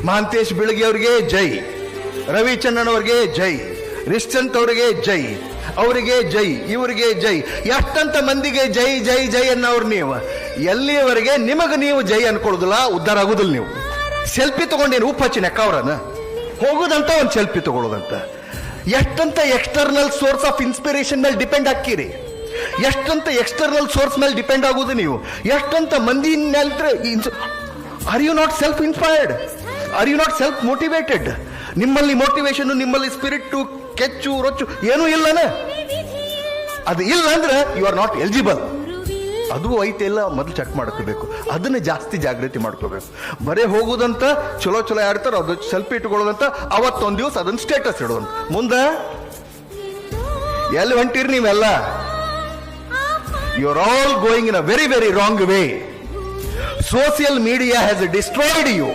ಮಹಾಂತೇಶ್ ಬೀಳಗಿ ಅವ್ರಿಗೆ ಜೈ, ರವಿಚಂದ್ರನ್ ಅವ್ರಿಗೆ ಜೈ, ರಿಶ್ಚಂತ್ ಅವರಿಗೆ ಜೈ, ಅವರಿಗೆ ಜೈ, ಇವರಿಗೆ ಜೈ. ಎಷ್ಟಂತ ಮಂದಿಗೆ ಜೈ ಜೈ ಜೈ ಅನ್ನೋರು ನೀವು. ಎಲ್ಲಿಯವರೆಗೆ ನಿಮಗೆ ನೀವು ಜೈ ಅನ್ಕೊಳ್ಳೋದಿಲ್ಲ, ಉದ್ಧಾರ ಆಗುದಿಲ್ಲ. ನೀವು ಸೆಲ್ಫಿ ತಗೊಂಡೇನು ಉಪ್ಪು ಹಚ್ಚಿ ನೆಕ್ಕವ್ರನ್ನ ಹೋಗುದಂತ ಒಂದು ಸೆಲ್ಫಿ ತಗೊಳ್ಳೋದಂತ. ಎಷ್ಟಂತ ಎಕ್ಸ್ಟರ್ನಲ್ ಸೋರ್ಸ್ ಆಫ್ ಇನ್ಸ್ಪಿರೇಷನ್ ಮೇಲೆ ಡಿಪೆಂಡ್ ಹಾಕಿರಿ, ಎಷ್ಟಂತ ಎಕ್ಸ್ಟರ್ನಲ್ ಸೋರ್ಸ್ ಮೇಲೆ ಡಿಪೆಂಡ್ ಆಗುದು ನೀವು, ಎಷ್ಟಂತ ಮಂದಿ ಮೇಲೆ. Are you not self inspired? Are you not self motivated? ನಿಮ್ಮಲ್ಲಿ ಮೋಟಿವೇಶನ್, ನಿಮ್ಮಲ್ಲಿ ಸ್ಪಿರಿಟ್, ಕೆಚ್ಚು ರೊಚ್ಚು ಏನೂ ಇಲ್ಲನ? ಅದು ಇಲ್ಲ ಅಂದ್ರೆ ಯು ಆರ್ ನಾಟ್ ಎಲಿಜಿಬಲ್. ಅದು ಐತೆ ಇಲ್ಲ ಮೊದಲು ಚೆಕ್ ಮಾಡ್ಕೋಬೇಕು, ಅದನ್ನ ಜಾಸ್ತಿ ಜಾಗೃತಿ ಮಾಡ್ಕೋಬೇಕು. ಬರೇ ಹೋಗುದಂತ ಚಲೋ ಚಲೋ ಯಾರ್ತಾರ ಅದು ಸೆಲ್ಫಿ ಇಟ್ಕೊಳ್ಳೋದಂತ, ಅವತ್ತೊಂದು ದಿವಸ ಅದನ್ನ ಸ್ಟೇಟಸ್ ಇಡೋದಂತ. ಮುಂದೆ ಎಲ್ಲಿ ಹೊಂಟಿರಿ ನೀವೆಲ್ಲ? You are all going in a very very wrong way. Social media has destroyed you.